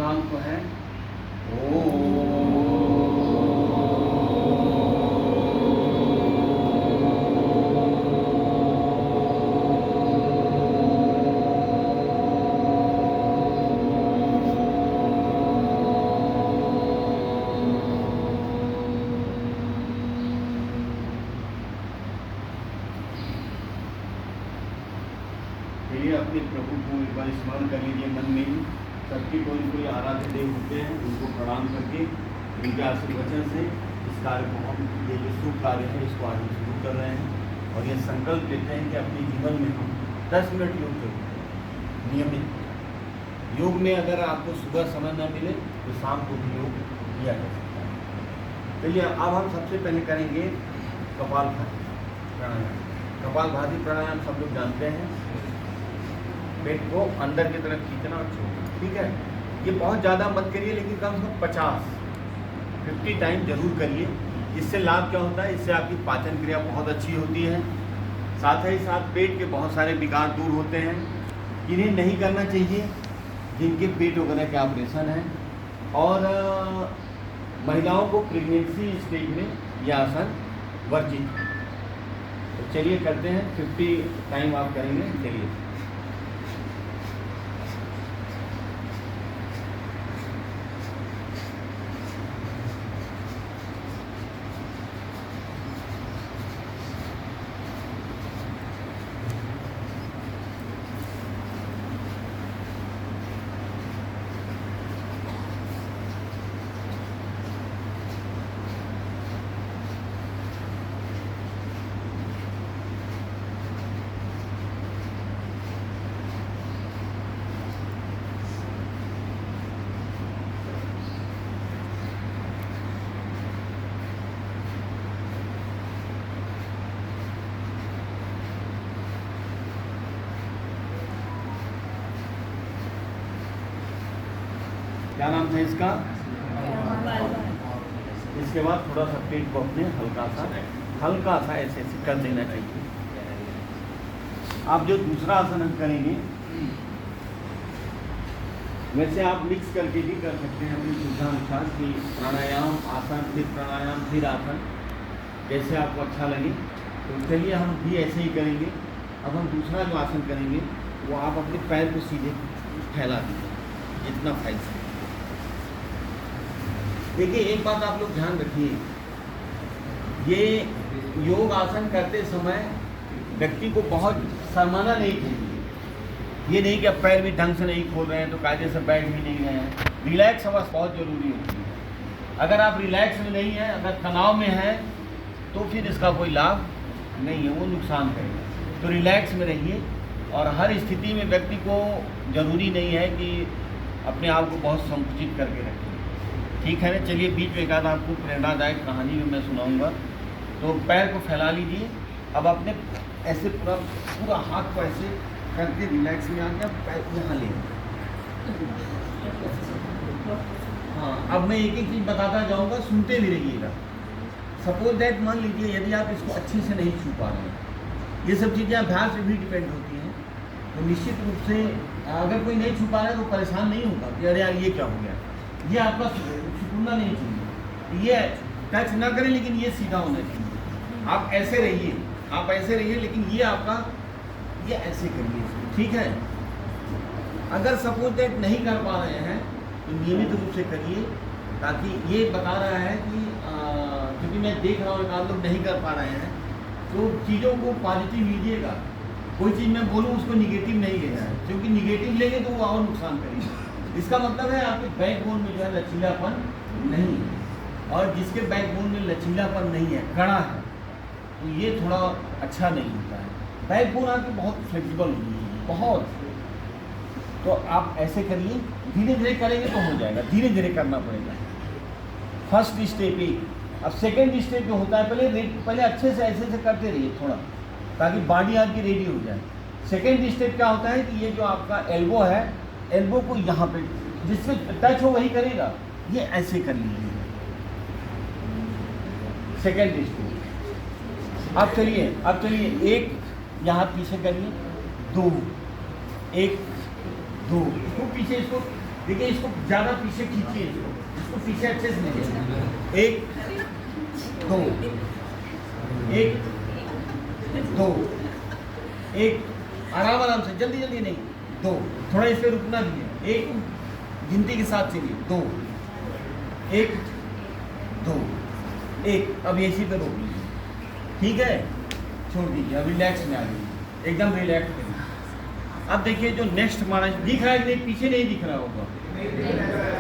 नाम को है चलिए अपने प्रभु को एक बार स्मरण कर लीजिए मन में ही। सबके कोई आराध्य देव होते हैं, उनको प्रणाम करके उनके आशीर्वचन से इस कार्य को हम ये जो शुभ कार्य है इसको आगे शुरू कर रहे हैं और ये संकल्प लेते हैं कि अपने जीवन में हम 10 मिनट योग जरूर करें नियमित। योग में अगर आपको सुबह समय न मिले तो शाम को भी योग किया जा सकता है। चलिए अब हम सबसे पहले करेंगे कपालभाति प्राणायाम। कपालभाति प्राणायाम सब लोग जानते हैं, पेट को अंदर की तरफ खींचना और छोड़ना, ठीक है। ये बहुत ज़्यादा मत करिए, लेकिन कम से कम 50 टाइम जरूर करिए। इससे लाभ क्या होता है, इससे आपकी पाचन क्रिया बहुत अच्छी होती है, साथ ही साथ पेट के बहुत सारे विकार दूर होते हैं। इन्हें नहीं करना चाहिए जिनके पेट वगैरह के ऑपरेशन है, और महिलाओं को प्रेगनेंसी स्टेज में यह आसन वर्जित है। तो चलिए करते हैं, 50 टाइम आप करेंगे। चलिए क्या नाम था इसका? इसके बाद थोड़ा सा पेट को अपने हल्का सा ऐसे ऐसे कर देना चाहिए। आप जो दूसरा आसन हम करेंगे वैसे आप मिक्स करके भी कर सकते हैं अपनी सुविधानुसार, कि प्राणायाम आसन फिर प्राणायाम फिर आसन, जैसे आपको अच्छा लगे। तो चलिए हम भी ऐसे ही करेंगे। अब हम दूसरा जो आसन करेंगे वो आप अपने पैर को सीधे फैला दीजिए जितना फैल सके। देखिए एक बात आप लोग ध्यान रखिए, ये योग आसन करते समय व्यक्ति को बहुत शर्माना नहीं चाहिए। ये नहीं कि अब पैर भी ढंग से नहीं खोल रहे हैं तो कायदे से बैठ भी नहीं रहे हैं। रिलैक्स अवस्था बहुत ज़रूरी होती है। अगर आप रिलैक्स में नहीं हैं, अगर तनाव में हैं, तो फिर इसका कोई लाभ नहीं है, वो नुकसान करेगा। तो रिलैक्स में रहिए, और हर स्थिति में व्यक्ति को ज़रूरी नहीं है कि अपने आप को बहुत संकुचित करके रखें, ठीक है ना। चलिए बीच में एक आध आपको प्रेरणादायक कहानी भी मैं सुनाऊंगा। तो पैर को फैला लीजिए। अब अपने ऐसे पूरा हाथ को ऐसे करके रिलैक्स में आके पैर यहाँ ले। हाँ, अब मैं एक एक चीज़ बताता जाऊंगा, सुनते भी रहिएगा। सपोज दैट मान लीजिए यदि आप इसको अच्छे से नहीं छू पा रहे हैं, ये सब चीज़ें अभ्यास से भी डिपेंड होती हैं। तो निश्चित रूप से अगर कोई नहीं छू पा रहा है तो परेशान नहीं होगा कि अरे यार ये क्या हो गया। ये आपका छूना नहीं चाहिए, ये टच ना करें, लेकिन ये सीधा होना चाहिए। आप ऐसे रहिए, लेकिन ये आपका ये ऐसे करिए, ठीक है। अगर सपोज दैट नहीं कर पा रहे हैं तो नियमित रूप से करिए, ताकि ये बता रहा है कि क्योंकि मैं देख रहा हूँ एक आध लोग नहीं कर पा रहे हैं, तो चीज़ों को पॉजिटिव लीजिएगा। कोई चीज़ मैं बोलूँ उसको निगेटिव नहीं लेना है, क्योंकि निगेटिव लेंगे तो वो और नुकसान करेगा। इसका मतलब है आपके बैकबोन में जो है लचीलापन नहीं है, और जिसके बैकबोन में लचीलापन नहीं है, कड़ा है, तो ये थोड़ा अच्छा नहीं होता है। बैकबोन आपकी बहुत फ्लेक्सिबल होती है, बहुत। तो आप ऐसे करिए, धीरे धीरे करेंगे तो हो जाएगा, धीरे धीरे करना पड़ेगा। फर्स्ट स्टेप एक। अब सेकेंड स्टेप जो होता है, पहले अच्छे से ऐसे करते रहिए थोड़ा, ताकि बॉडी आपकी रेडी हो जाए। सेकेंड स्टेप क्या होता है कि ये जो आपका एल्बो है, एल्बो को यहाँ पे जिससे टच हो वही करेगा, ये ऐसे कर लीजिए। Second step. अब चलिए एक यहाँ पीछे करिए, 2 1 2, इसको पीछे, इसको देखिए इसको ज्यादा पीछे खींचिए, इसको पीछे अच्छे से लीजिए। 1 2 1 2 1, आराम आराम से, जल्दी जल्दी नहीं, 2, थोड़ा इस पे रुकना भी है। 1 गिनती के साथ चलिए, 2 1 2 1, अब इसी पे रोक लीजिए, ठीक है, छोड़ दीजिए। अब रिलैक्स में आ जाइए, एकदम रिलैक्स करिए। अब देखिए जो नेक्स्ट हमारा दिख रहा है कि नहीं, पीछे नहीं दिख रहा होगा,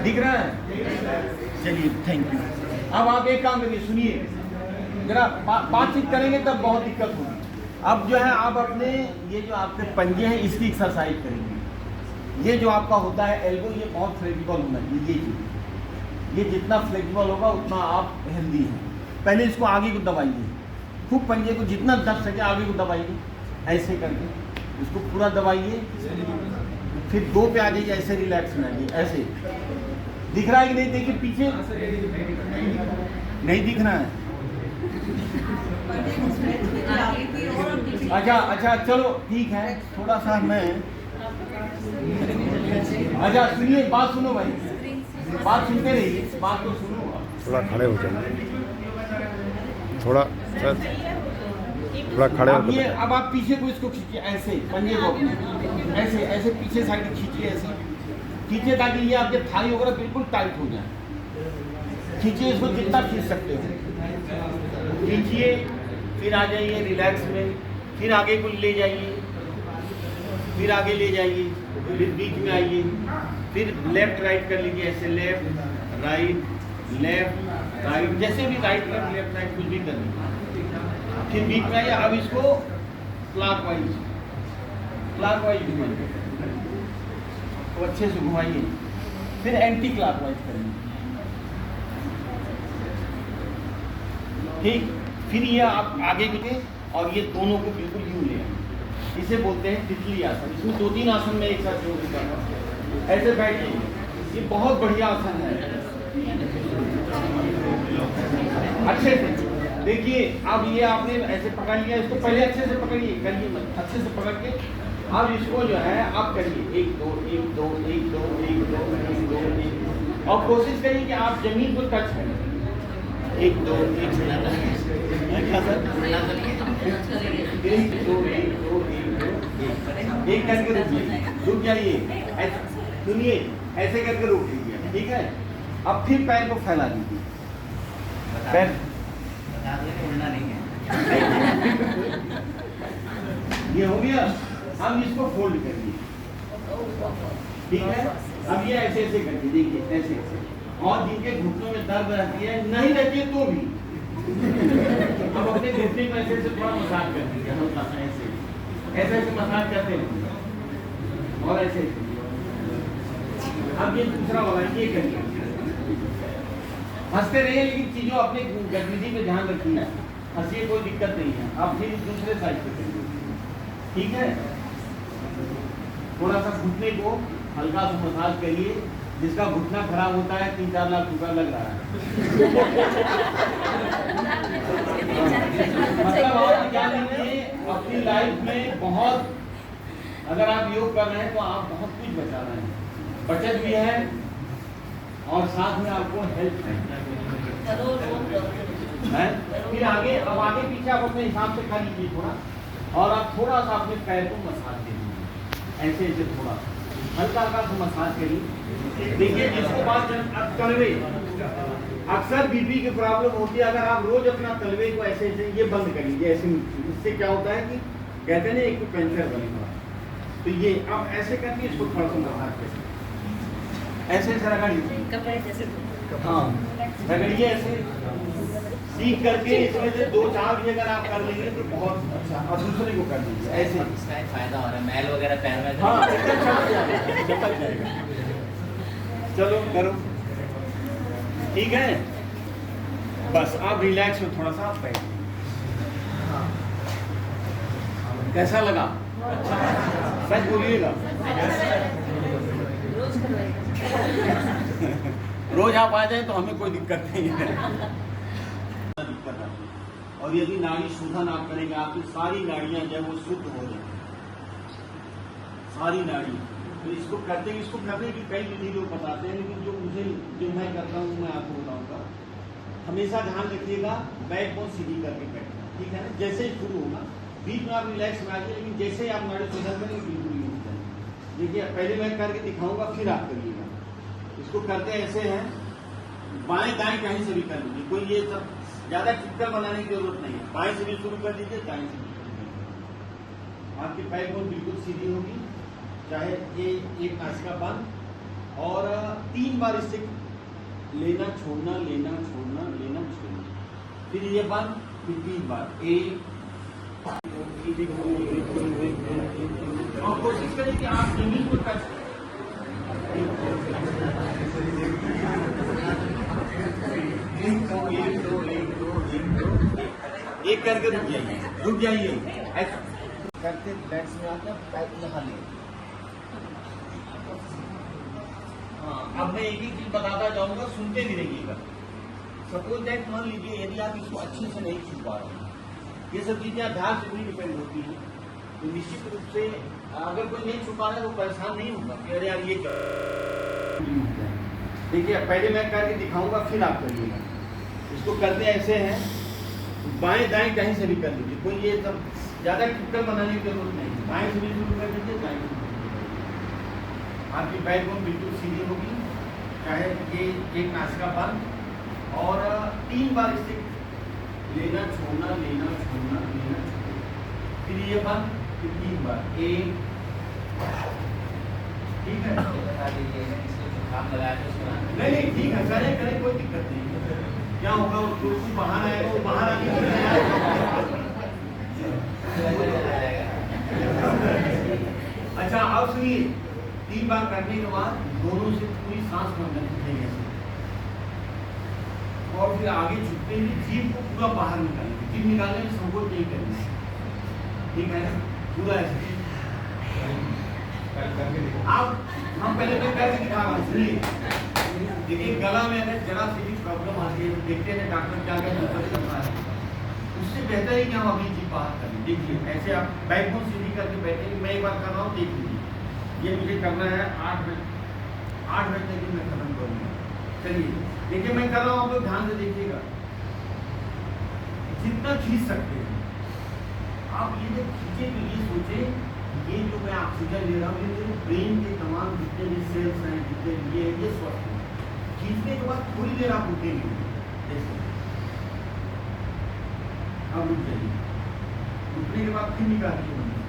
दिख रहा है, चलिए थैंक यू। अब आप एक काम करिए, सुनिए जरा, बातचीत करेंगे तब बहुत दिक्कत होगी। अब जो है आप अपने ये जो आपके पंजे हैं इसकी एक्सरसाइज करेंगे। ये जो आपका होता है एल्बो, ये बहुत फ्लेक्सिबल होना चाहिए, ये जितना फ्लेक्सिबल होगा उतना आप हेल्दी हैं। पहले इसको आगे को दबाइए, खूब पंजे को जितना दब सके आगे को दबाइए, ऐसे करके इसको पूरा दबाइए, फिर 2 पे आ जाइए, ऐसे रिलैक्स में आइए, ऐसे। दिख रहा है कि नहीं, देखिए पीछे नहीं दिख रहा है। अच्छा चलो ठीक है, थोड़ा सा मैं, अच्छा सुनिए, बात सुनो भाई, बात सुनते रहिए, बात तो सुनो। थोड़ा खड़े हो जाइए, थोड़ा खड़े हो जाइए। अब आप पीछे को इसको खींचिए, ऐसे पंजे को अपने ऐसे ऐसे पीछे साइड खींचिए, ऐसे खींचिए ताकि ये आपके थाई वगैरह बिल्कुल टाइट हो जाए। खींचिए इसको जितना खींच सकते हो, खींचिए, फिर आ जाइए रिलैक्स में, फिर आगे को ले जाइए, फिर आगे ले जाइए, फिर बीच में आइए, फिर लेफ्ट राइट कर लीजिए, ऐसे लेफ्ट राइट, जैसे भी राइट लेफ्ट राइट कुछ भी कर लीजिए, फिर बीच में आइए। अब इसको क्लॉकवाइज घुमाइए, तो अच्छे से घुमाइए, फिर एंटी क्लॉकवाइज करेंगे, ठीक। फिर ये आप आगे गिरे और ये दोनों को बिल्कुल यूं ले आए, इसे बोलते हैं तितली आसन। इसमें 2-3 आसन में एक साथ जोड़ कर ऐसे बैठिए, ये बहुत बढ़िया आसन है, अच्छे से देखिए। अब ये आपने ऐसे पकड़ लिया, इसको पहले अच्छे से पकड़िए, करिए मत, अच्छे से पकड़ के अब इसको जो है आप करिए 1 2 1 2 1 2 1 2 1 2 1, और कोशिश करिए कि आप जमीन को टच करें। 1 2 1 सर 1 2 1 2 1 करके रुक जाइए, सुनिए, ऐसे करके रोक लीजिए, ठीक है। अब फिर पैर को फैला दीजिए, पैर उड़ना नहीं है। ये हो गया। अब इसको फोल्ड करिए, ठीक है। अब ये ऐसे ऐसे करिए, देखिए ऐसे ऐसे, और जिनके घुटनों में दर्द रहती है, नहीं रहती है तो भी अब अपने घुटने को ऐसे ऐसे थोड़ा मसाज कर दीजिए, हल्का सा ऐसे ऐसे मसाज करते हैं, और ऐसे। अब ये दूसरा वाला ये करिए, हंसते रहिए लेकिन चीजों अपने गतिविधि पे ध्यान रखिए, हंसिए, कोई दिक्कत नहीं है। अब फिर दूसरे साइड पे करिए, ठीक है। थोड़ा सा घुटने को हल्का सा मसाज करिए, जिसका घुटना खराब होता है 3-4 लाख रुपया लग रहा है। मतलब आप क्या लीजिए, अपनी लाइफ में बहुत, अगर आप योग कर रहे हैं तो आप बहुत कुछ बचा रहे हैं, बचत भी है और साथ में आपको हेल्प है। फिर आगे, अब आगे पीछे आप अपने हिसाब से खा लीजिए थोड़ा, और आप थोड़ा सा अपने पैर को मसाज दीजिए, ऐसे ऐसे थोड़ा हल्का हल्का सा मसाज करिए। देखिए जिसको बात तलवे, अक्सर बीपी की प्रॉब्लम होती है, अगर आप रोज अपना तलवे को ऐसे ऐसे ये बंद कर लीजिए, ऐसे, इससे क्या होता है कि कहते हैं ना एक कैंसर बनेगा, तो ये अब ऐसे करके इसको थोड़ा सा मसाज करिए, ऐसे ऐसे रगड़िए, हाँ रगड़िए ऐसे, सीख करके इसमें से 2-4 भी अगर आप कर लेंगे तो बहुत अच्छा, और दूसरे को कर दीजिए ऐसे, इसका एक फायदा हो रहा है, मैल वगैरह पैर में, हाँ चपक जाएगा। चलो करो, ठीक है। बस आप रिलैक्स में थोड़ा सा आप बैठिए। कैसा लगा? सच बोलिएगा। रोज आप आ जाए तो हमें कोई दिक्कत नहीं है। दिक्कत आती है, और यदि नाड़ी शोधन आप करेंगे, आपकी सारी नाड़ियां जो है वो शुद्ध हो जाएंगी, सारी नाड़ी तो इसको करने की कई विधि लोग बताते हैं, लेकिन जो मैं करता हूँ मैं आपको बताऊंगा। हमेशा ध्यान रखिएगा बैक बोन सीधी करके बैठना, ठीक है ना। जैसे ही शुरू होगा बीच में आप रिलैक्स में आ जाइए, लेकिन जैसे ही आप नाड़ी प्रदान करेंगे बिल्कुल नहीं हो जाएंगे। देखिए पहले मैं करके दिखाऊंगा, फिर आप करिएगा। इसको करते ऐसे हैं, बाएं दाएं कहीं से भी कर लीजिए, कोई ये सब ज्यादा टिपिकल बनाने की जरूरत नहीं है। बाएं से भी शुरू कर दीजिए, दाएं से भी शुरू कर दीजिए। आपकी बैक बोन बिल्कुल सीधी होगी, चाहे ये एक नासिका बंद, और 3 बार इससे लेना छोड़ना, लेना छोड़ना, लेना छोड़ना, फिर ये बंद, फिर 3 बार। एक और कोशिश करें कि आप जमीन को टच करें। एक करके रुक जाइए ऐसा करके बैट्स में आकर पैर यहाँ ले। हाँ, अब मैं एक ही चीज बताता जाऊंगा, सुनते भी रहिएगा। सपोज दैट मान लीजिए यदि आप इसको अच्छे से नहीं छू पा रहे हैं, ये सब चीजें अभ्यास से भी डिपेंड होती है, तो निश्चित रूप से अगर कोई नहीं छू पा रहा है तो परेशान नहीं होगा कि अरे यार ये देखिए पहले मैं करके दिखाऊंगा, फिर आप करिएगा। इसको करते ऐसे हैं, बाएं दाएं कहीं से भी कर लीजिए, कोई ये सब ज्यादा टिपिकल बनाने की जरूरत नहीं है। बाएं से भी शुरू कर दीजिए, दाएं से भी शुरू कर दीजिए। आपकी बैक बोन बिल्कुल सीधी होगी, चाहे ये एक नासिका बंद, और 3 बार इससे लेना छोड़ना, लेना छोड़ना, लेना छोड़ना, फिर ये बंद, फिर 3 बार। एक, ठीक है, बता दीजिए आप लगाए तो उसके बाद नहीं ठीक है, करें कोई दिक्कत नहीं। क्या होगा, उसको बाहर आएगा, वो बाहर आके अच्छा अब सुनिए, 3 बार करने के बाद दोनों से पूरी सांस बंद करनी चाहिए, और फिर आगे झुकते हुए जीभ को पूरा बाहर निकालेंगे। जीभ निकालने में संकोच नहीं करना, ठीक है ना, पूरा ऐसे। आप हम पहले तो करके दिखा रहा हूँ, सुनिए। देखिए गला में अगर जरा सी भी प्रॉब्लम आती है तो देखते हैं डॉक्टर क्या क्या कर रहा है, उससे बेहतर है कि हम अभी जीभ बाहर करें। देखिए ऐसे आप बैक बोन सीधी करके बैठे, मैं एक बार कर रहा हूँ, देख लीजिए। ये मुझे करना है 8 मिनट तक मैं खत्म करूँगा। चलिए देखिए मैं कर रहा हूँ, आप लोग ध्यान से देखिएगा, जितना खींच सकते हैं आप। ये जब खींचे तो ये सोचे, ये जो मैं ऑक्सीजन ले रहा हूँ, ये मेरे ब्रेन के तमाम जितने भी सेल्स हैं, जितने ये स्वस्थ हैं। खींचने के बाद थोड़ी देर आप रुकेंगे, जैसे अब रुक जाइए, रुकने के बाद फिर निकालिए मन से,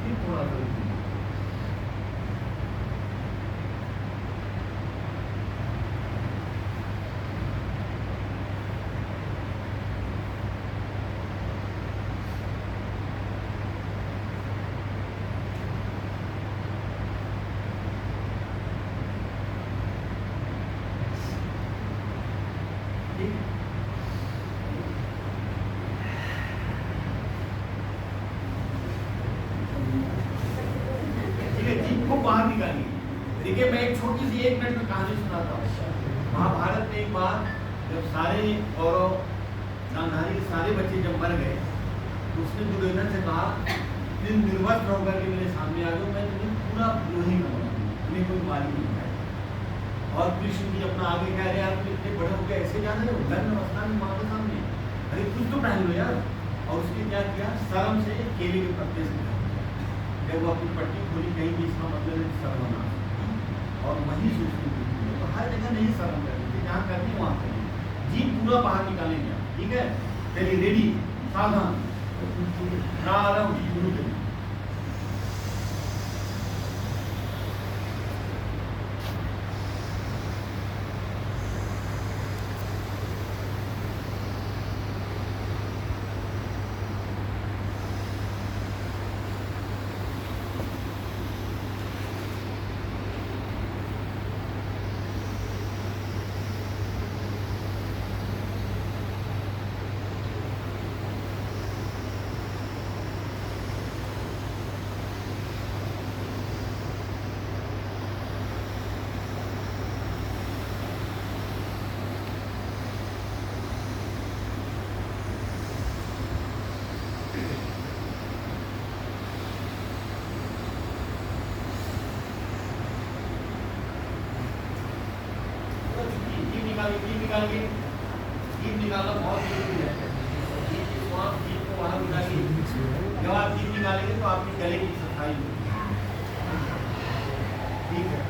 फिर थोड़ा सा रुकिए। बाहर निकालिए। देखिए मैं एक छोटी सी 1 मिनट में कहानी सुनाता हूँ। महाभारत में एक बार जब सारे कौरव गांधारी सारे बच्चे जब मर गए, तो उसने दुर्योधन से कहा तुम निर्वस्त्र होकर के मेरे सामने आ जाओ, मैं तुम्हें पूरा लोहे का बना दूंगा, तुम्हें कोई मारी नहीं पाएगा। और कृष्ण जी अपना आगे कह रहे आप इतने बड़े हो गए, ऐसे जाने हो धर्म अवस्था में माँ के सामने, अरे कुछ तो पहन लो यार। और उसने क्या किया, शर्म से केले के पत्ते से जब वो अपनी पट्टी खोली, कहीं भी इसका मतलब है शर्म, और वही सोचती थी। तो हर जगह नहीं शर्म करनी थी, जहाँ करनी वहाँ करनी, जी पूरा बाहर निकालेंगे आप, ठीक है। चलिए रेडी, सावधान, प्रारंभ शुरू करिए। निकालिए, जीभ निकालना बहुत जरूरी है। इसको आप जीभ को बाहर निकालिए। जब आप जीभ निकालेंगे तो आपके गले की सफाई होगी। ठीक है।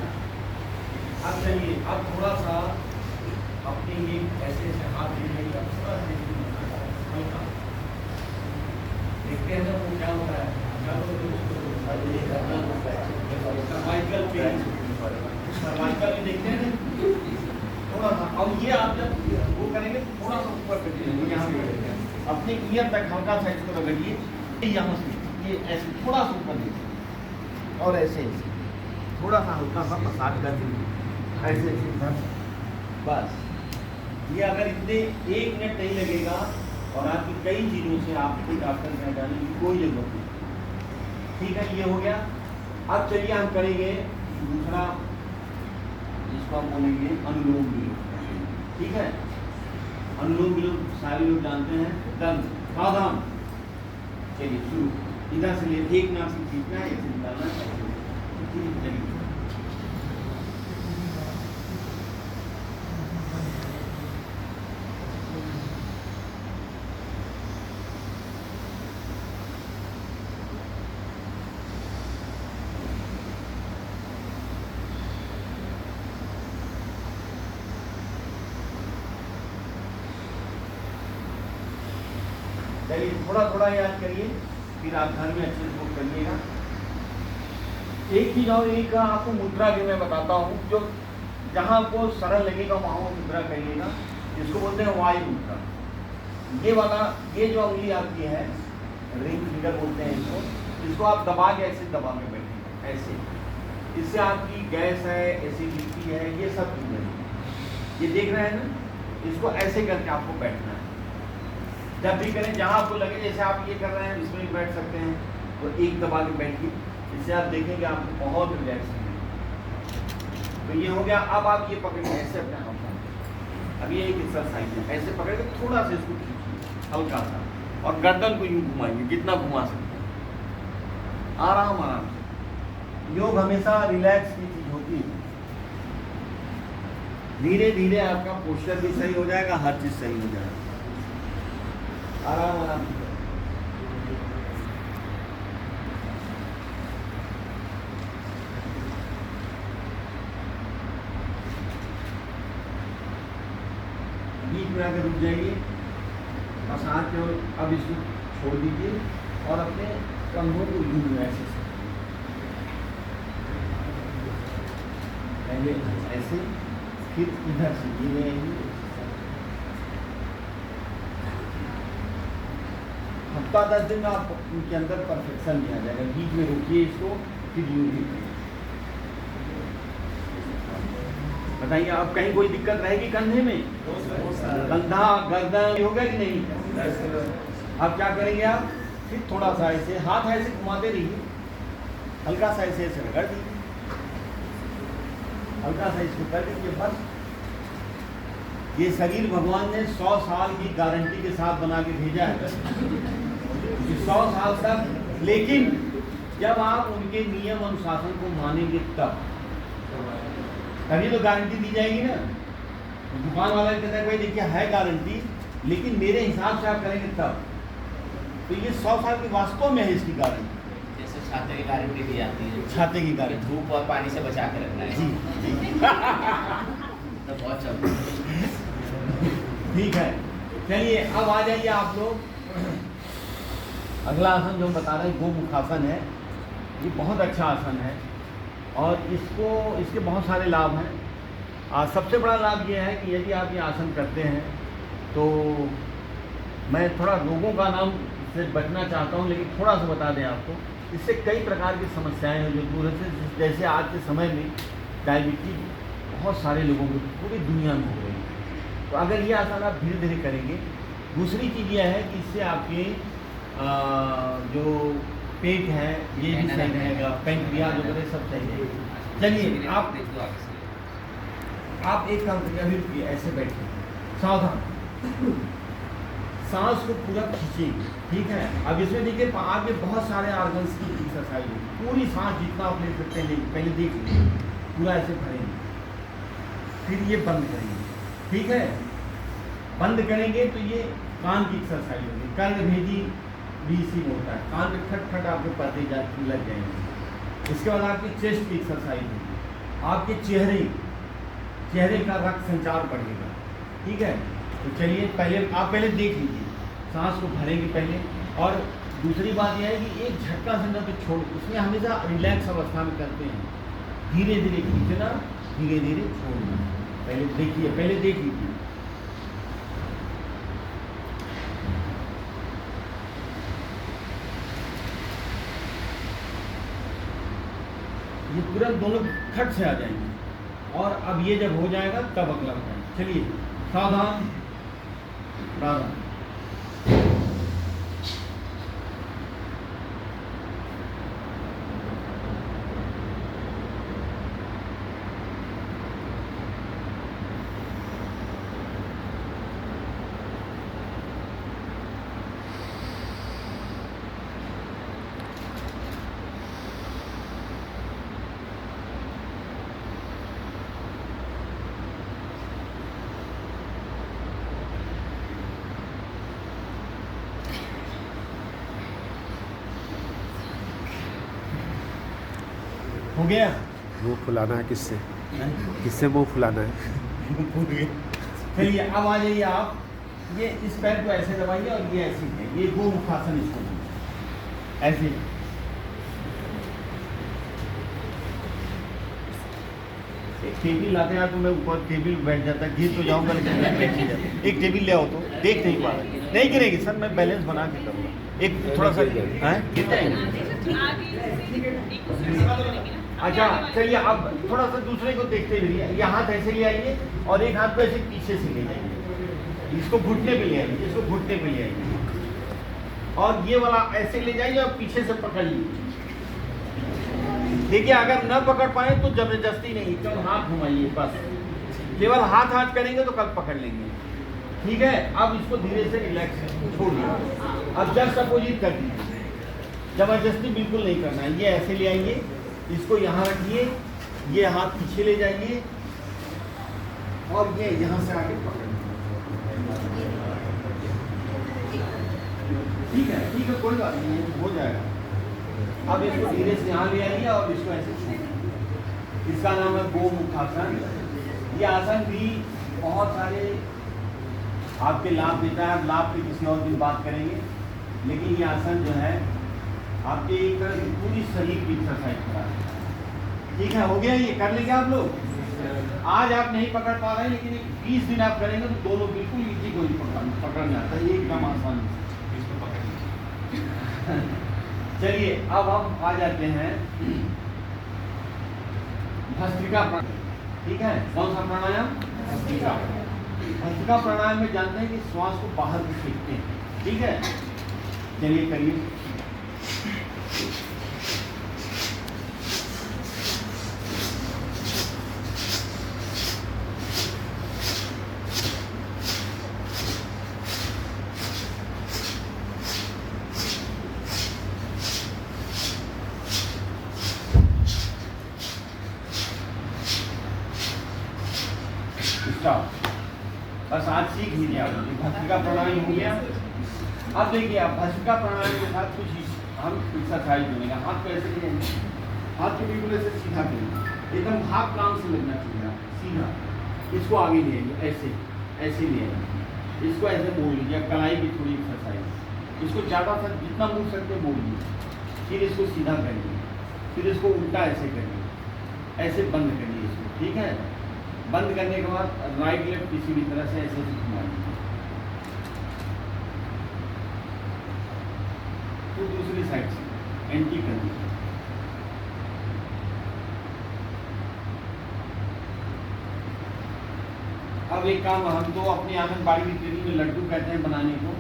अब चलिए, अब थोड़ा सा अपने ये ऐसे ऐसे हाथ देने का थोड़ा सा हल्का देखते हैं ना वो क्या होता है। सर्वाइकल पेन, सर्वाइकल भी देखते हैं ना थोड़ा सा। और ये आप जब वो करेंगे थोड़ा सा ऊपर करिए, यहाँ पे अपने ईयर तक हल्का सा इसको रगड़िए, यहाँ से ये ऐसे थोड़ा सा ऊपर दीजिए और ऐसे ऐसे थोड़ा सा हल्का सा मसाज कर दीजिए, ऐसे ऐसे बस। ये अगर इतने 1 मिनट नहीं लगेगा और आपकी कई चीज़ों से आपको डॉक्टर के जाने की कोई जरूरत नहीं। ठीक है, ये हो गया। अब चलिए हम करेंगे दूसरा, जिसको हम बोलेंगे अनुलोम विलोम। ठीक है, अनुलोम विलोम सारे लोग जानते हैं। डन, सावधान। चलिए शुरू, इधर से ले, एक नाक से खींचना है, ऐसे निकालना है। चलिए थोड़ा थोड़ा याद करिए, फिर आप घर में अच्छे से करिएगा। एक चीज और एक आपको मुद्रा जो मैं बताता हूँ, जो जहाँ आपको सरल लगेगा वहाँ वो मुद्रा करिएगा। इसको बोलते हैं वायु मुद्रा। ये वाला, ये जो उंगली आपकी है, रिंग फिंगर बोलते हैं इसको, इसको आप दबा के ऐसे दबा के बैठेंगे ऐसे। इससे आपकी गैस है, एसिडिटी है, ये सब दूर रहेगी। ये देख रहे हैं ना, इसको ऐसे करके आपको बैठना है। जब भी करें जहाँ आपको लगे, जैसे आप ये कर रहे हैं इसमें भी बैठ सकते हैं, तो एक दबा के बैठिए। इससे आप देखेंगे आपको बहुत रिलैक्स मिलेगा। तो ये हो गया। अब आप ये पकड़िए ऐसे अपने हाथ में। अब ये एक एक्सरसाइज है, ऐसे पकड़ के थोड़ा सा इसको खींचिए हल्का सा, और गर्दन को यूं घुमाइए जितना घुमा सकते हैं, आराम आराम से। योग हमेशा रिलैक्स की चीज होती है। धीरे धीरे आपका पोस्चर भी सही हो जाएगा, हर चीज सही हो जाएगा। आराम आराम से। बीच में आकर रुक जाइए और सांस को अब इसको छोड़ दीजिए और अपने कंधों को यूं ऐसे पहले ऐसे, फिर इधर से धीरे हफ्ता 10 दिन में आप उनके अंदर परफेक्शन भी आ जाएगा। बीच में रुकिए इसको, फिर यूं ही बताइए। आप कहीं कोई दिक्कत रहेगी कंधे में? कंधा गर्दन होगा कि नहीं? अब क्या करेंगे आप? फिर थोड़ा सा ऐसे हाथ ऐसे घुमाते रहिए, हल्का सा ऐसे ऐसे रगड़ दीजिए, हल्का सा इसको कर दीजिए बस। ये शरीर भगवान ने 100 साल की गारंटी के साथ बना के भेजा है, 100 साल तक। लेकिन जब आप उनके नियम अनुशासन को मानेंगे तभी तो गारंटी दी जाएगी ना। दुकान वाला कहता है भाई देखिए है गारंटी, लेकिन मेरे हिसाब से आप करेंगे तब। तो ये 100 साल की वास्तव में है इसकी गारंटी। जैसे छाते की गारंटी दी जाती है, छाते की गारंटी धूप और पानी से बचा के रखना है। जी जी तो बहुत चलता है। ठीक है। चलिए अब आ जाइए आप लोग। अगला आसन जो हम बता रहे हैं गोमुखासन है। ये बहुत अच्छा आसन है और इसके बहुत सारे लाभ हैं। सबसे बड़ा लाभ ये है कि यदि आप ये आसन करते हैं तो मैं थोड़ा रोगों का नाम से बचना चाहता हूँ, लेकिन थोड़ा सा बता दें आपको, इससे कई प्रकार की समस्याएं हैं जो दूर है। जैसे आज के समय में डायबिटीज बहुत सारे लोगों को पूरी दुनिया में हो रही है। तो अगर ये आसान आप धीरे धीरे करेंगे। दूसरी चीज़ यह है कि इससे आपके जो पेट है ये भी सही रहेगा, पैंक्रियाज वगैरह सब सही रहेगा। चलिए आप एक काम करिए, अभी रुकिए, ऐसे बैठिए, सावधान, सांस को पूरा खींचिए। ठीक है। अब इसमें देखिए आपके बहुत सारे ऑर्गन्स की एक्सरसाइज है। पूरी सांस जितना आप ले सकते हैं पहले देख लीजिए, पूरा ऐसे भरेंगे, फिर ये बंद करेंगे। ठीक है। बंद करेंगे तो ये कान की एक्सरसाइज होगी। कर्ण भेदी भी इसी में होता है, कान में खट खट आपके पर्दे लग जाएंगे। इसके बाद आपकी चेस्ट की एक्सरसाइज होगी, आपके चेहरे का रक्त संचार बढ़ेगा। ठीक है, तो चलिए आप पहले देख लीजिए, सांस को भरेंगे पहले। और दूसरी बात यह है कि एक झटका से न तो छोड़, उसमें हमेशा रिलैक्स अवस्था में करते हैं, धीरे धीरे खींचना, धीरे धीरे छोड़ना। पहले देखिए, पहले देख लीजिए। ये तुरंत दोनों खट से आ जाएंगे। और अब ये जब हो जाएगा तब अगला बताएंगे। चलिए, सावधान, प्राणायाम। हो गया? मुंह फुलाना है किससे? किससे मुंह फुलाना है? चलिए, अब आ जाइए आप। ये इस पैर को ऐसे दबाइए और ये ऐसे है, ये गोमुखासन इसको बोलते हैं। ऐसे एक टेबल लाते हैं तो मैं ऊपर टेबल बैठ जाता, गिर तो जाऊंगा लेकिन मैं बैठ नहीं जाता। एक टेबल ले आओ तो देख नहीं पा रहे, नहीं गिरेगी सर, मैं बैलेंस बना के करूँगा। एक थोड़ा सा अच्छा, चलिए अब थोड़ा सा दूसरे को देखते हुए ये हाथ ऐसे ले आइए और एक हाथ को ऐसे पीछे से ले जाइए, इसको घुटने पे ले आइए, इसको घुटने पे ले आइए और ये वाला ऐसे ले जाइए और पीछे से पकड़ लीजिए। देखिए, अगर न पकड़ पाए तो जबरदस्ती नहीं, केवल हाथ घुमाइए बस, केवल हाथ करेंगे तो कल पकड़ लेंगे। ठीक है, अब इसको धीरे से रिलैक्स छोड़िए। अब जस्ट अपोजिट कर दीजिए, जबरदस्ती बिल्कुल नहीं करना है। ये ऐसे ले आएंगे, इसको यहाँ रखिए, ये हाथ पीछे ले जाइए और ये यहाँ से आगे पकड़ लीजिए। ठीक है, कोई बात नहीं, हो जाएगा। अब इसको धीरे से यहाँ ले आइए और इसको ऐसे छोड़िए। इसका नाम है गोमुखासन। ये आसन भी बहुत सारे आपके लाभ देता है, लाभ पे किसी और दिन बात करेंगे, लेकिन ये आसन जो है आपके एक तरह की पूरी शरीर की एक्सरसाइज करा है। ठीक है, हो गया, ये कर लेंगे आप लोग। आज आप नहीं पकड़ पा रहे हैं, लेकिन 20 दिन आप करेंगे तो दोनों बिल्कुल इजी को पकड़ना आता है, एकदम आसान। चलिए, अब हम आ जाते हैं भस्त्रिका प्राणायाम। ठीक है, कौन सा प्राणायाम? भस्त्रिका प्राणायाम में जानते हैं कि श्वास को बाहर से खींचते हैं। ठीक है, चलिए करिए। बस आज सीख लीजिए आप, भस्त्रिका प्राणायाम हो गया। अब देखिए, आप भस्त्रिका प्राणायाम के साथ कुछ हम एक्सरसाइज करेंगे। हाथ को ऐसे करेंगे, हाथ को बिल्कुल ऐसे सीधा करेंगे, एकदम हाथ काम से लगना चाहिए, सीधा। इसको आगे ले आइए, ऐसे ले आइए, इसको ऐसे मोड़ लीजिए, कलाई की थोड़ी एक्सरसाइज। इसको ज़्यादा सा जितना मोड़ सकते मोड़िए, फिर इसको सीधा करिए, फिर इसको उल्टा ऐसे करिए, ऐसे बंद करिए इसको। ठीक है, बंद करने के बाद राइट लेफ्ट किसी भी तरह से ऐसे घुमाइए, तो दूसरी साइड से एंटी कर दीजिए। अब एक काम, हम तो अपनी आंगनबाड़ी की ट्रेनिंग में लड्डू कहते हैं बनाने को,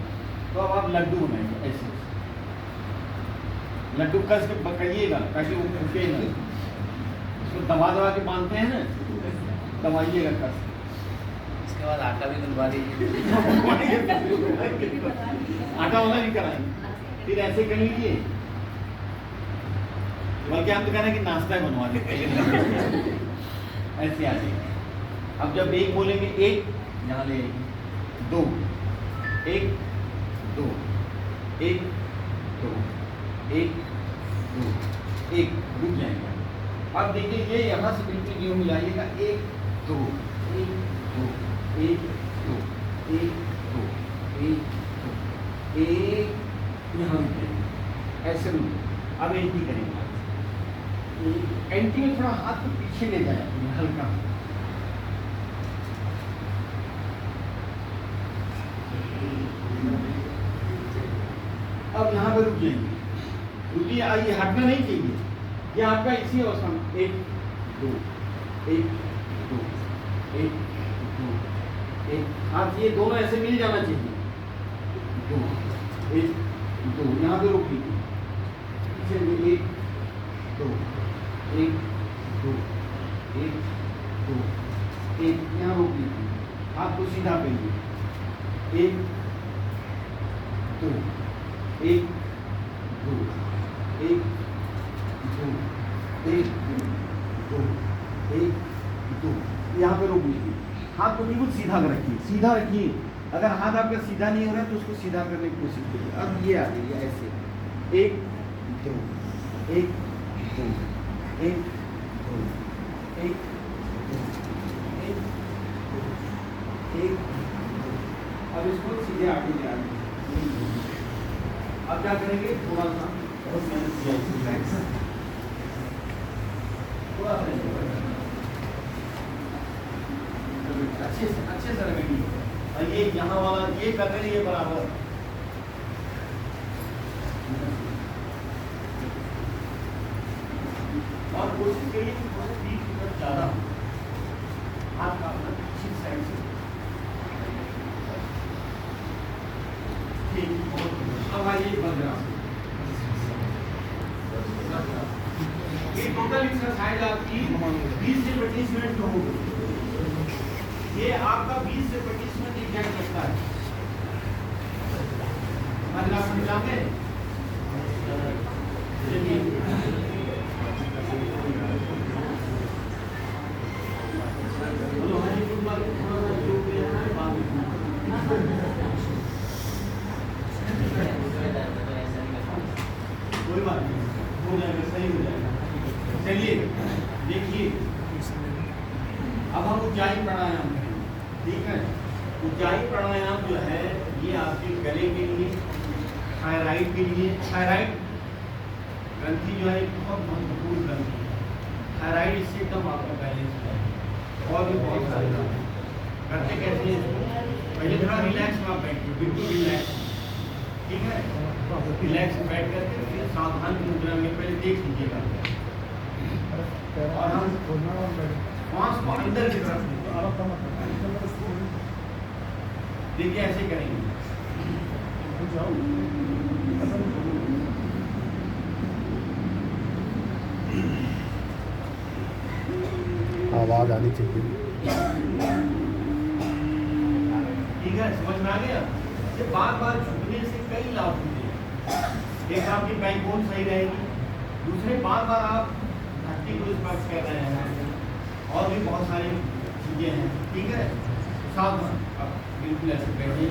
तो अब आप लड्डू बनाइए ऐसे। लड्डू कस के पकड़िएगा ताकि वो फूटे ना, इसको दबा के बांधते हैं ना, दबाइएगा कस। इसके बाद आटा भी गंदवा दीजिए। आटा वाला भी कराएंगे, फिर ऐसे कर लीजिए, बल्कि हम तो कह रहे हैं कि नाश्ता बनवा देते हैं। ऐसे आ जाएंगे। अब जब एक बोलेंगे, एक यहाँ ले दो, एक, दो, एक, दो, एक, दो, एक, रुक जाएंगे। अब देखिए ये यहाँ से बिल्कुल यूँ मिलाइएगा, एक, दो, एक, दो, एक, दो, एक, दो, एक, दो, एक, यहाँ रुक जाएंगे, ऐसे रुक। अब एंटी करेंगे, एंटी में थोड़ा हाथ को पीछे ले जाए हल्का, अब यहाँ पे रुक जाएंगे, रुकिए, आइए, हटना नहीं चाहिए, ये आपका इसी अवस्था में, एक, दो, एक, दो, एक, दो, एक, हाथ ये दोनों ऐसे मिल जाना चाहिए, दो, एक, दो, यहाँ पे रोक लीजिए, एक, दो, एक, दो, एक, दो, एक, यहाँ रोक लीजिए, हाथ को सीधा करिए, एक, दो, एक, दो, एक, दो, एक, दो, एक, दो, यहाँ पे रोक लीजिए, हाथ को बिल्कुल सीधा रखिए, सीधा रखिए। अगर हाथ आपका सीधा नहीं हो रहा है तो उसको सीधा करने की कोशिश करिए। अब ये आ जाइए ऐसे, एक, दो, एक, दो, एक, दो, एक, दो, एक, दो, एक, दो। अब इसको सीधे आगे ले आइए। अब क्या करेंगे, थोड़ा सा बहुत मेहनत किया थोड़ा सा अच्छे से रखेंगे। और ये यहाँ वाला ये करते रहिए बराबर, और कोशिश करिए कि थोड़ा बीच में ज़्यादा हाथ का अपना पीछे साइड से। ठीक, अब आइए बंदरास। ये टोटल एक्सरसाइज आपकी 20 से 25 मिनट में होगी। ये आपका 20 से 25 मिनट एग्जैक्ट लगता है। बंदरास समझाते हैं? कोई बात नहीं, हो जाएगा, सही हो जाएगा। चलिए देखिए, अब हम ऊंचाई प्राणायाम करेंगे, ठीक है। ऊंचाई प्राणायाम जो है ये आपके गले के लिए, थायराइड के लिए, थायराइड ग्रंथि जो है बहुत महत्वपूर्ण ग्रंथि है। थायराइड इससे एकदम आपका बैलेंस है। और भी बहुत सारे करते कैसे हैं, पहले थोड़ा रिलैक्स में आप बैठिए, बिल्कुल रिलैक्स, ठीक है। रिलैक्स बैठ करके फिर सावधान मुद्रा में पहले देख लीजिएगा, और हम श्वास को अंदर की तरफ देखिए, ऐसे करेंगे। आवाज आनी चाहिए। ठीक है, समझ में आ गया। ये बार बार झुकने से कई लाभ होते हैं। एक आपकी बैकबोन सही रहेगी, दूसरे बार बार आप धरती को स्पर्श कर रहे हैं, और भी बहुत सारी चीज़ें हैं, ठीक है। सावधान, आप बिल्कुल ऐसे बैठिए,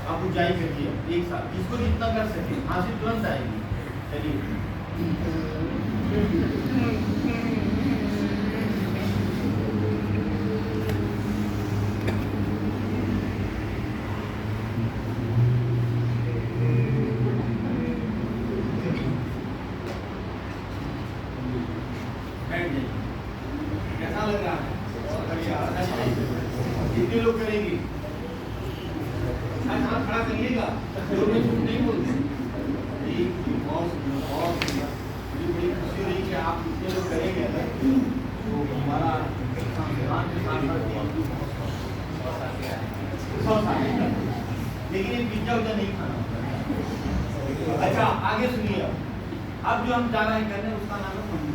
आप ऊंचाई करिए एक साथ, जिसको जितना कर सके, हासिल तुरंत आएगी। चलिए, कैसा लग रहा है? कितने लोग करेंगे? हाथ खड़ा करिएगा, नहीं बोलते। मुझे बड़ी खुशी हुई कि आप इतने लोग करेंगे, तो हमारा संविधान के साथ लेकिन ये पिज्जा उज्जा नहीं खाना। अच्छा, आगे सुनिए। अब जो हम जा रहे हैं करने, उसका नाम है तंबू।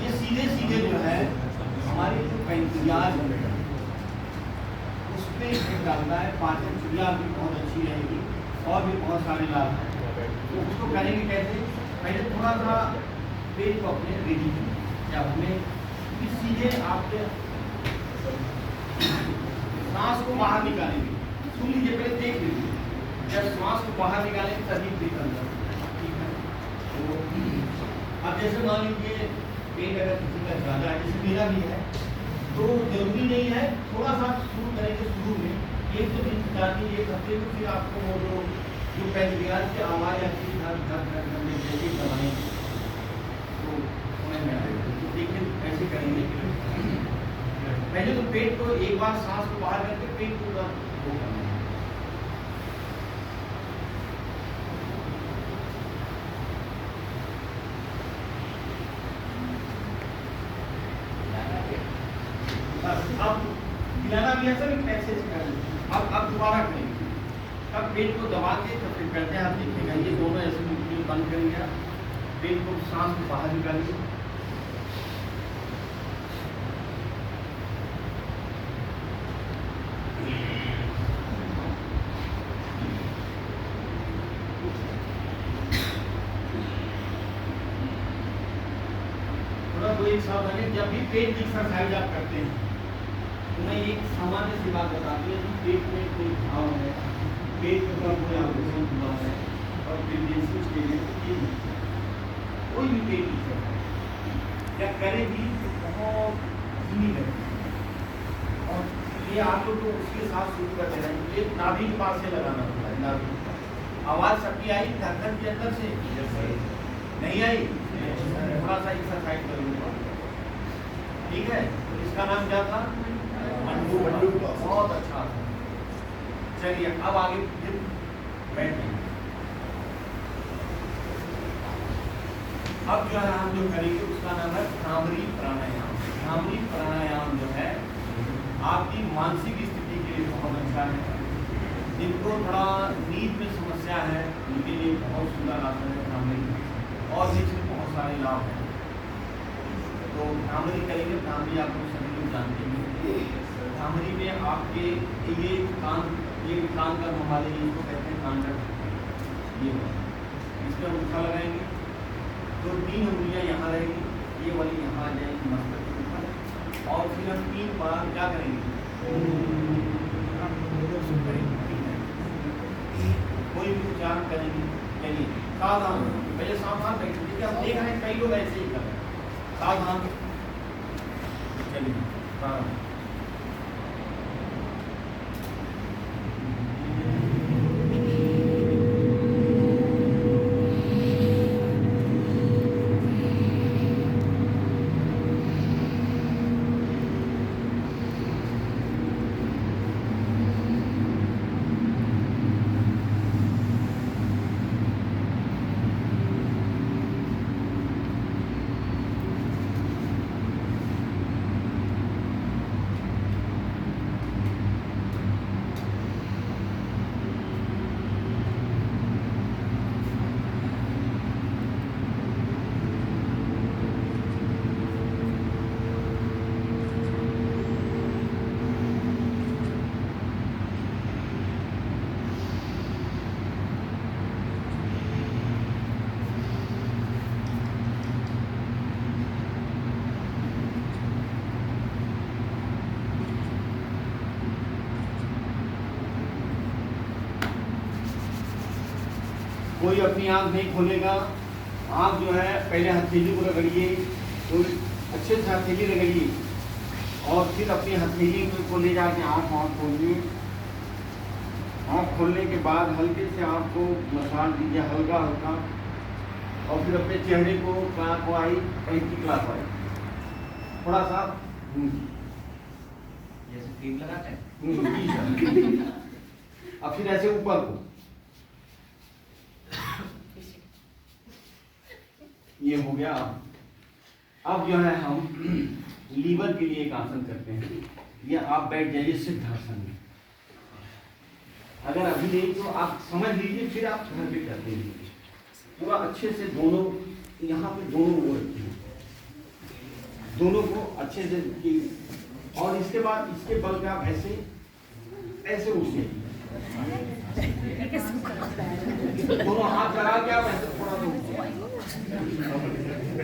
ये सीधे सीधे जो है हमारी जो पैंक्रियाज उस पर इफेक्ट डालता है। पाचन क्रिया भी बहुत अच्छी रहेगी, और भी बहुत सारे लाभ हैं। तो उसको करेंगे कैसे? पहले थोड़ा सा पेट को अपने रेडी करें, क्या हमें सीधे आपके सांस को बाहर निकालेंगे, सुन लीजिए, पहले देख लीजिए, जब सांस को बाहर निकालेंगे तभी ब्रीथ अंदर, ठीक है। तो अब जैसे मान लीजिए पेट अगर किसी का ज़्यादा है, जैसे मेरा भी है, तो जरूरी नहीं है, थोड़ा सा शुरू करेंगे, शुरू में 1-2 दिन जाके 1 हफ्ते में फिर आपको वो जो पैंक्रियाज की आवाज़ आती है धक धक धक करने जैसे दवाएं तो समझ में आएगा। तो देखिए ऐसे करेंगे, पहले तो पेट को एक बार सांस को बाहर करके पेट को वो करना है। अब खिलाना भी ऐसा भी ऐसे करें। अब दोबारा करेंगे, अब पेट को दबा के तो फिर करते हैं, आप देखिएगा ये दोनों ऐसे मुट्ठी बंद करेंगे, पेट को सांस को बाहर निकालिए, थोड़ा तो एक सावधानी, जब भी पेट की एक्सरसाइज आप करते हैं तो मैं एक सामान्य सी बात बताती हूँ, पेट में कोई घाव है, पेट के ऊपर कोई ऑपरेशन हुआ है और प्रेगनेंसी स्टेज है, कोई भी पेट की एक्सरसाइज या करेगी तो बहुत धीमी लगेगी। और ये आप लोग तो उसके साथ शुरू करते रहें, ये नाभि के पास से लगाना होता है, नाभि के पास। आवाज़ सबकी आई धड़कन के अंदर से नहीं आई, थोड़ा सा एक्सरसाइज करूँगा, ठीक है। तो इसका नाम क्या था? मंडू। बहुत अच्छा था। चलिए अब आगे फिर बैठेंगे। अब जो है हम जो करेंगे उसका नाम है भ्रामरी प्राणायाम। भ्रामरी प्राणायाम जो है आपकी मानसिक स्थिति के लिए बहुत अच्छा है, जिनको थोड़ा नींद में समस्या है उनके लिए बहुत सुंदर आसन है भ्रामरी, और इसमें बहुत सारे लाभ हैं। तो भ्रामरी करेंगे, भ्रामरी आप लोग सभी लोग जानते हैं, भ्रामरी में आपके ये कान का हमारे इसको कहते हैं कान का, ये इसमें अंगूठा लगाएंगे तो 3 उंगलियां यहाँ रहेगी, ये वाली यहाँ आ जाएगी मस्तक के ऊपर, और फिर हम 3 बार क्या करेंगे, कोई भी उच्चारण करेंगे। चलिए सावधान, पहले सावधान बैठिए, क्योंकि हम देख रहे हैं कई लोग ऐसे ही कर रहे हैं, सावधान। चलिए सावधान, कोई अपनी आँख नहीं खोलेगा। आँख जो है पहले हथेली को रगड़िए, तो अच्छे से हथेली रगड़िए, और फिर अपनी हथेली को ले जाके आँख खोलिए। आँख खोलने के बाद हल्के से आँख को मसाज दीजिए, हल्का हल्का, और फिर अपने चेहरे को क्लॉकवाइज, एंटी क्लॉकवाइज थोड़ा सा जैसे क्रीम लगाते हैं। अब फिर ऐसे ऊपर को, ये हो गया। अब जो है हम लीवर के लिए एक आसन करते हैं, ये आप बैठ जाइए सिद्धासन में। अगर अभी नहीं तो आप समझ लीजिए, फिर आप घर पे कर दीजिए पूरा अच्छे से। दोनों यहाँ पे दोनों वो रखते हैं, दोनों को अच्छे से, और इसके बाद इसके बल पे आप ऐसे ऐसे उठिए, दोनों हाथ लगा के आप ऐसे थोड़ा सा,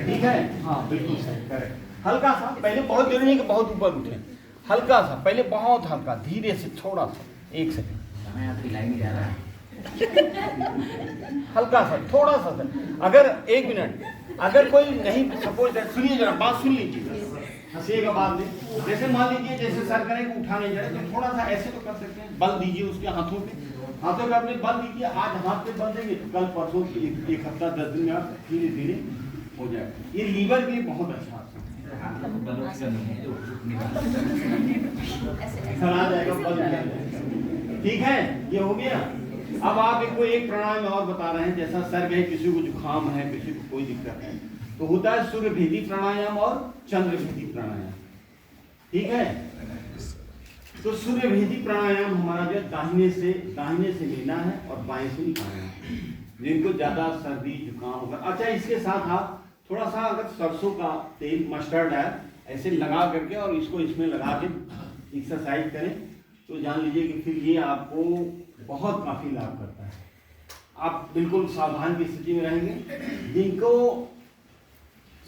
ठीक है। हाँ बिल्कुल सही, करेक्ट। हल्का सा, पहले बहुत जरूरी नहीं कि बहुत ऊपर उठे, हल्का सा, पहले बहुत हल्का, धीरे से, थोड़ा सा, 1 सेकंड, मैं आपकी लाइन में जा रहा है। हल्का सा, थोड़ा सा सर। अगर 1 मिनट, अगर कोई नहीं, सपोज सुनिए जरा, बात सुन लीजिए, हंसीएगा बाद में। जैसे मान लीजिए, जैसे सर करेंगे उठा नहीं जाए, तो थोड़ा सा ऐसे तो कर सकते हैं, बल दीजिए उसके हाथों पे, हाथों पे अपने बल दीजिए। आज हाथ पे बल देंगे तो कल परसों एक हफ्ता 10 दिन में आप धीरे धीरे हो जाएगा। ये लीवर के लिए बहुत अच्छा चला जाएगा, बल दिया जाएगा। ठीक है, ये हो गया। अब आप इनको एक प्राणायाम और बता रहे हैं, जैसा सर गए, किसी को जुकाम है, किसी को कोई दिक्कत है, तो होता है सूर्यभेदी प्राणायाम और चंद्रभेदी प्राणायाम। ठीक है, तो सूर्यभेदी प्राणायाम हमारा जो दाहिने से लेना है और बाएं से निकालना है, जिनको ज्यादा सर्दी जुकाम होगा। अच्छा, इसके साथ आप थोड़ा सा अगर सरसों का तेल, मस्टर्ड है, ऐसे लगा करके और इसको इसमें लगा के एक्सरसाइज करें, तो जान लीजिए कि फिर ये आपको बहुत काफी लाभ करता है। आप बिल्कुल सावधान की स्थिति में रहेंगे। जिनको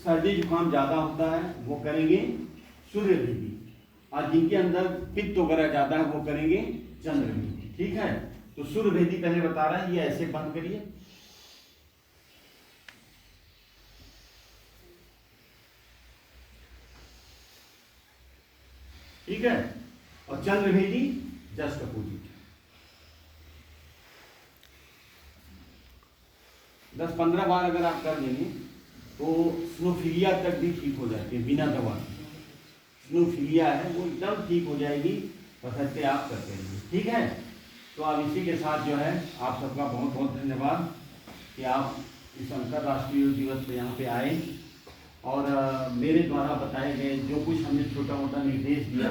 सर्दी जुकाम ज्यादा होता है वो करेंगे सूर्यभेदी, और जिनके अंदर पित्त वगैरह ज्यादा है वो करेंगे चंद्रभेदी। ठीक है, तो सूर्यभेदी पहले बता रहा है, ये ऐसे बंद करिए, ठीक है, और चंद्रभेदी जस्ट अपोजिट। 10-15 बार अगर आप कर देंगे तो स्नोफिलिया तक भी ठीक हो जाती है बिना दवा। स्नोफिलिया है वो एकदम ठीक हो जाएगी, बशर्ते आप करते रहिए। ठीक है, तो अब इसी के साथ जो है आप सबका बहुत बहुत धन्यवाद कि आप इस अंतर्राष्ट्रीय योग दिवस पे यहाँ पे आए, और मेरे द्वारा बताए गए जो कुछ हमने छोटा मोटा निर्देश दिया,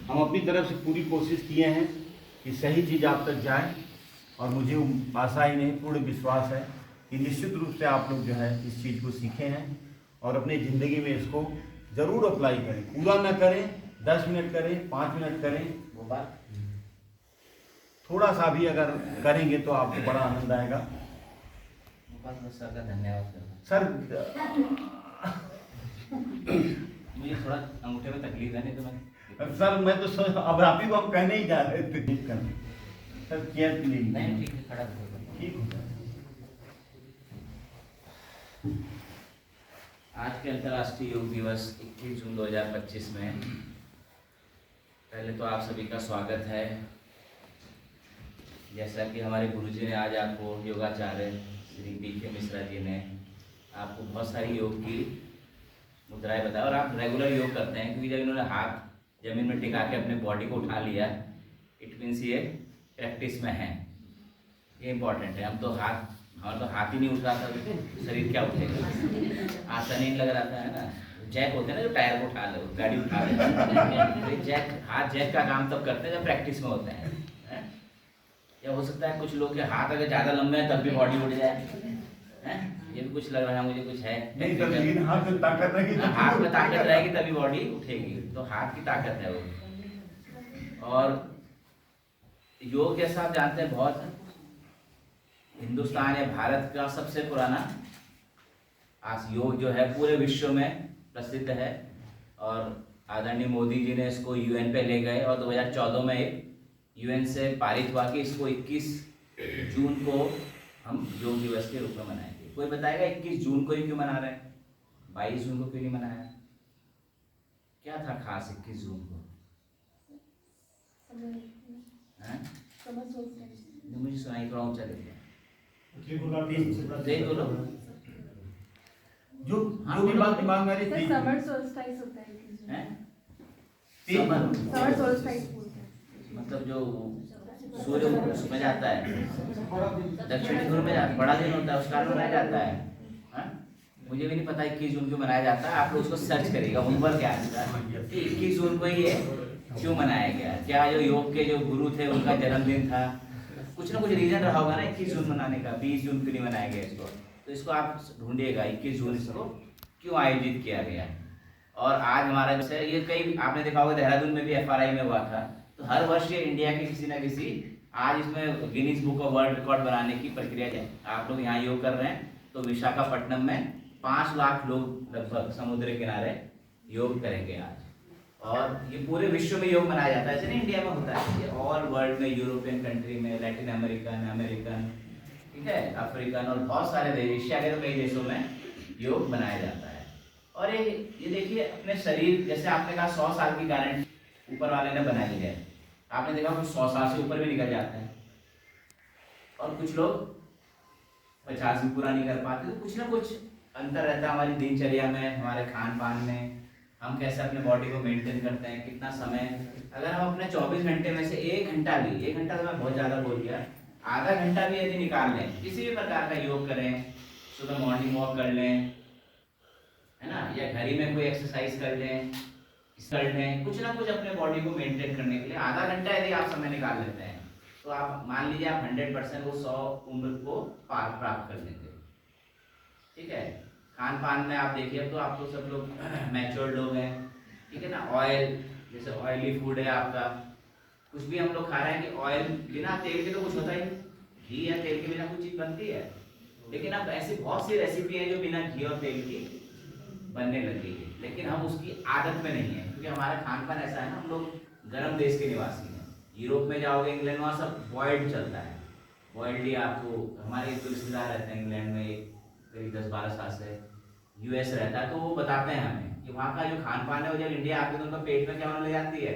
हम अपनी तरफ से पूरी कोशिश किए हैं कि सही चीज़ आप तक जाए, और मुझे आशा ही नहीं, पूर्ण विश्वास है कि निश्चित रूप से आप लोग जो है इस चीज़ को सीखे हैं और अपनी ज़िंदगी में इसको ज़रूर अप्लाई करें। पूरा ना करें, 10 मिनट करें, 5 मिनट करें, वो बात थोड़ा सा भी अगर करेंगे तो आपको बड़ा आनंद आएगा। वो बात मैं सर का धन्यवाद करना। सर मुझे थोड़ा अंगूठे में तकलीफ है, नहीं तो मैं तो अब आप ही को हम कहने ही जा रहे थे सर, केयर के लिए नहीं, ठीक है, खड़ा हो ठीक हो जाए। आज के अंतर्राष्ट्रीय योग दिवस 21 जून 2025 में पहले तो आप सभी का स्वागत है। जैसा कि हमारे गुरुजी ने आज आपको, योगाचार्य श्री BK मिश्रा जी ने आपको बहुत सारी योग की मुद्राएं बताया, और आप रेगुलर योग करते हैं, क्योंकि जब इन्होंने हाथ जमीन में टिका के अपने बॉडी को उठा लिया, इट मीन्स ये प्रैक्टिस में है, ये इम्पोर्टेंट है। हम तो हमारा तो हाथ ही नहीं उठ रहा था, तो शरीर क्या उठेगा, आसान नहीं लग रहा था, है ना। जैक होते हैं ना जो टायर को उठा ले, गाड़ी उठा ले, तो जैक, हाथ जैक का काम तब करते हैं जब प्रैक्टिस में होते हैं। या हो सकता है कुछ लोग के हाथ अगर ज़्यादा लंबे हैं तब भी बॉडी उठ जाए, ये भी कुछ लग रहा है मुझे, कुछ है नहीं सर, लेकिन हाथ में ताकत रहेगी, हाथ में ताकत रहेगी तभी बॉडी उठेगी, तो हाथ की ताकत है वो। और योग जैसा आप जानते हैं, बहुत हिंदुस्तान या भारत का सबसे पुराना आज योग जो है पूरे विश्व में प्रसिद्ध है, और आदरणीय मोदी जी ने इसको UN पे ले गए, और 2014 में एक UN से पारित हुआ कि इसको 21 जून को हम योग दिवस के रूप में मनाएंगे। कोई बताएगा 21 जून को ही क्यों मना रहे हैं, 22 जून को क्यों नहीं मनाया? क्या था खास 21 जून को? मुझे सुनाई, थोड़ा ऊंचा देते बोलो। जो भी बात दिमाग में आ रही थी, समर सोल्स्टाइस होता है, समर सोल्स्टाइस बोलते हैं, मतलब जो सूर्य उसमें जाता है, दक्षिणी ध्रुव में बड़ा दिन होता है, उस कारण मनाया जाता है। मुझे भी नहीं पता 21 जून क्यों मनाया जाता है, आप लोग उसको सर्च करिएगा, होमवर्क क्या है कि 21 जून को ये क्यों मनाया गया। क्या जो योग के जो गुरु थे उनका जन्मदिन था, कुछ ना कुछ रीजन रहा होगा ना 21 जून मनाने का, 20 जून क्यों नहीं मनाया गया इसको, तो इसको आप ढूंढिएगा 21 जून इसको क्यों आयोजित किया गया। और आज हमारा जैसे ये कई आपने देखा होगा देहरादून में भी FRI में हुआ था, तो हर वर्ष ये इंडिया के किसी न किसी आज इसमें Guinness book of world record बनाने की प्रक्रिया है। आप लोग यहाँ योग कर रहे हैं, तो विशाखापट्टनम में 5 लाख लोग लगभग समुद्र किनारे योग करेंगे आज, और ये पूरे विश्व में योग मनाया जाता है, ऐसे नहीं इंडिया में होता है, ये ऑल वर्ल्ड में, यूरोपियन कंट्री में, लैटिन अमेरिकन, ठीक है, अफ्रीकन और बहुत सारे देश, एशिया के तो कई देशों में योग मनाया जाता है। और ये देखिए अपने शरीर, जैसे आपने कहा 100 साल की गारंटी ऊपर वाले ने बनाई है, आपने देखा कुछ 100 साल से ऊपर भी निकल जाते हैं और कुछ लोग 50 भी पूरा नहीं कर पाते। तो कुछ ना कुछ अंतर रहता है हमारी दिनचर्या में, हमारे खान पान में, हम कैसे अपने बॉडी को मेंटेन करते हैं, कितना समय। अगर हम अपने 24 घंटे में से 1 घंटा भी, 1 घंटा तो मैं बहुत ज़्यादा बोल दिया, आधा घंटा भी यदि निकाल लें, किसी भी प्रकार का योग करें, सुबह मॉर्निंग वॉक कर लें, है ना, या घर ही में कोई एक्सरसाइज कर लें, कुछ ना कुछ अपने बॉडी को मेंटेन करने के लिए आधा घंटा यदि आप समय निकाल लेते हैं, तो आप मान लीजिए आप 100% वो 100 उम्र को प्राप्त कर लेंगे। ठीक है, खान पान में आप देखिए, अब तो आप तो सब लोग मैच्योर्ड लोग हैं, ठीक है ना। ऑयल, जैसे ऑयली फूड है आपका, कुछ भी हम लोग खा रहे हैं कि ऑयल, बिना तेल के तो कुछ होता ही नहीं, घी या तेल के बिना कुछ चीज़ बनती है। लेकिन अब ऐसी बहुत सी रेसिपी है जो बिना घी और तेल की बनने लगी है, लेकिन हम उसकी आदत में नहीं है, क्योंकि हमारा खान पान ऐसा है ना, हम लोग गर्म देश के निवासी हैं। यूरोप में जाओगे, इंग्लैंड, वहाँ सब बॉइल्ड चलता है, बॉइल्ड ही आपको, हमारे एक रिश्तेदार रहते हैं इंग्लैंड में, करीब 10-12 साल से यूएस रहता है, तो वो बताते हैं हमें कि वहाँ का जो खान पान है, वो जब इंडिया आते हैं तो उनका पेट में क्या होने लग जाती है।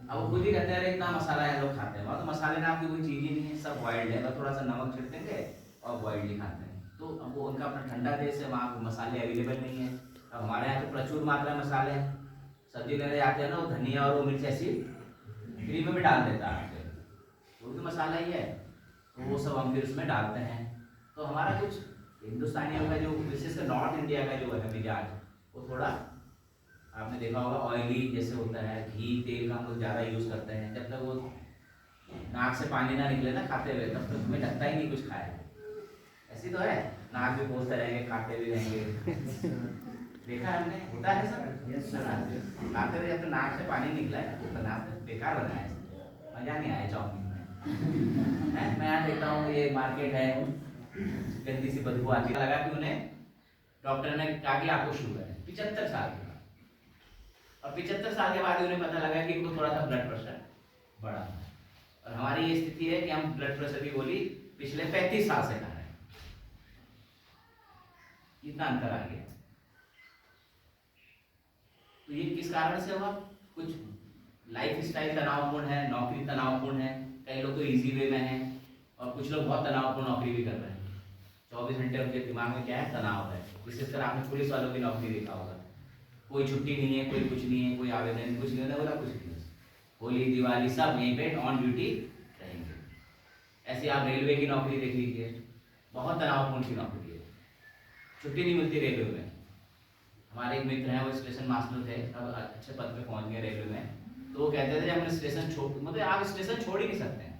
अब वो खुद ही कहते हैं इतना मसाला है लोग खाते हैं, वहाँ तो मसाले ना आपकी कोई चीज़ ही नहीं है, सब बॉइल्ड है, बस थोड़ा सा नमक छिड़क देंगे और बॉइल्ड ही खाते हैं। तो अब वो उनका अपना ठंडा देश है, वहाँ मसाले अवेलेबल नहीं है। अब हमारे यहाँ तो प्रचुर मात्रा में मसाले हैं, सब्जी लेने जाते हैं ना, वो धनिया और वो मिर्च ऐसी फ्री में भी डाल देता है आपके, वो भी मसाला ही है, तो वो सब हम फिर उसमें डालते हैं। तो हमारा कुछ हिंदुस्तानियों का जो, विशेषकर नॉर्थ इंडिया का जो है मिजाज, वो थोड़ा आपने देखा होगा ऑयली जैसे होता है, घी तेल का हम लोग ज़्यादा यूज़ करते हैं। जब तक वो नाक से पानी ना निकले ना खाते हुए, तब तक हमें लगता ही नहीं कुछ खाए। ऐसी तो है, नाक भी बोलते रहेंगे, खाते भी रहेंगे, देखा हमने, होता है सब खाते हुए, जब तो नाक से पानी निकला है तो नाक बेकार बना है, मज़ा नहीं आया चाउमीन में। मैं यहाँ देखता हूँ ये मार्केट है, गंदी सी बदबू आती है, लगा कि उन्हें डॉक्टर ने कहा कि आपको शुगर है 75 साल के बाद, और 75 साल के बाद उन्हें पता लगा कि इनको थोड़ा सा ब्लड प्रेशर बढ़ा है। और हमारी ये स्थिति है कि हम ब्लड प्रेशर की गोली पिछले 35 साल से खा रहे हैं, इतना अंतर आ गया। तो ये किस कारण से हुआ? कुछ लाइफ स्टाइल तनावपूर्ण है, नौकरी तनावपूर्ण है, कई लोग तो इजी वे में हैं, और कुछ लोग बहुत तनावपूर्ण नौकरी भी कर रहे हैं। 24 घंटे उनके दिमाग में क्या है? तनाव है। विशेषकर आपने पुलिस वालों की नौकरी देखा होगा, कोई छुट्टी नहीं है, कोई कुछ नहीं है, कोई आवेदन कुछ नहीं होता, कुछ नहीं, होली दिवाली सब यहीं पे ऑन ड्यूटी रहेंगे। ऐसे आप रेलवे की नौकरी देख लीजिए, बहुत तनावपूर्ण की नौकरी है, छुट्टी नहीं मिलती रेलवे में। हमारे एक मित्र हैं, वो स्टेशन मास्टर थे, अब अच्छे पद पे पहुंच गए रेलवे में, तो वो कहते थे हमने स्टेशन छोड़, मतलब आप स्टेशन छोड़ ही नहीं सकते हैं,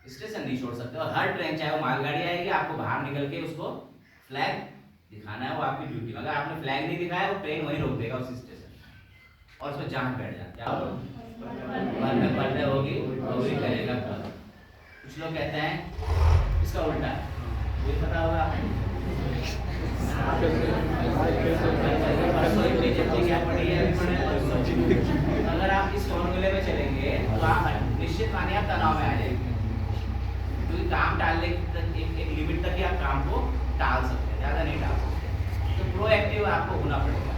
स्टेशन नहीं छोड़ सकते। और हर ट्रेन, चाहे वो मालगाड़ी आएगी, आपको बाहर निकल के उसको फ्लैग दिखाना है, वो आपकी ड्यूटी। अगर आपने फ्लैग नहीं दिखाया, वो ट्रेन वहीं रोक देगा उस स्टेशन, और उसमें जान बैठ जाती है, पढ़ने होगी तो भी करेगा। कुछ लोग कहते हैं इसका उल्टा है, मुझे पता होगा अगर आप इस फॉर्मूले में चलेंगे तो आप निश्चित मानिए आप तनाव में आ जाएंगे, क्योंकि काम टालने एक लिमिट तक ही आप काम को टाल सकते हैं, ज़्यादा नहीं टाल सकते। तो प्रोएक्टिव आपको होना पड़ेगा।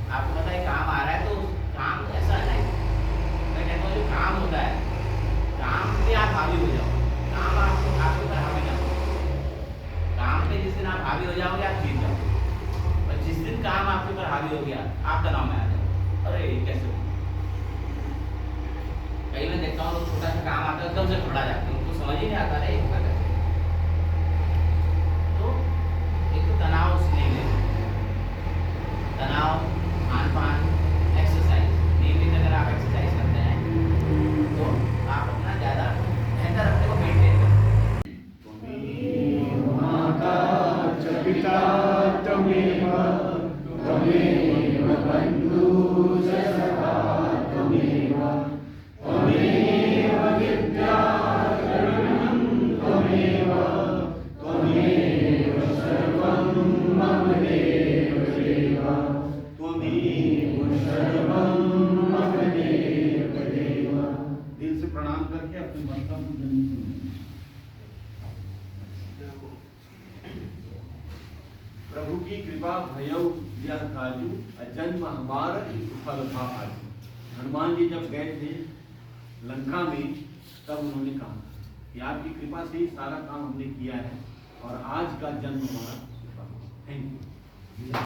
आपको पता है काम आ रहा है, तो काम ऐसा है, मैं कहता हूँ जो काम होता है, काम पे आप हावी हो जाओ, काम आपको आपके ऊपर हावी ना हो। काम पे जिस दिन आप हावी हो जाओगे, आप जीत जाओगे, और जिस दिन काम आपके ऊपर हावी हो गया, आप तनाव में आ जाओगे। अरे कैसे हो? कई मैं देखता हूँ छोटा सा काम आता है, एकदम से खड़ा जाते हैं, उनको समझ ही नहीं आता है इतना कैसे। तो एक तो तनाव नहीं लेना, तनाव, खान पान, एक्सरसाइज, नियमित अगर आप एक्सरसाइज करते हैं तो आप अपना ज़्यादा बेहतर अपने को मेंटेन करते हैं। माता च पिता त्वमेव त्वमेव बन्धुः च सखा त्वमेव त्वमेव विद्या करणं त्वमेव त्वमेव सर्वं मम देव देव त्वमेव प्रभु की कृपा भयउ यह काजू जन्म हमार फल था आज। हनुमान जी जब गए थे लंका में तब उन्होंने कहा कि आपकी कृपा से ही सारा काम हमने किया है और आज का जन्म हमारा। Thank you.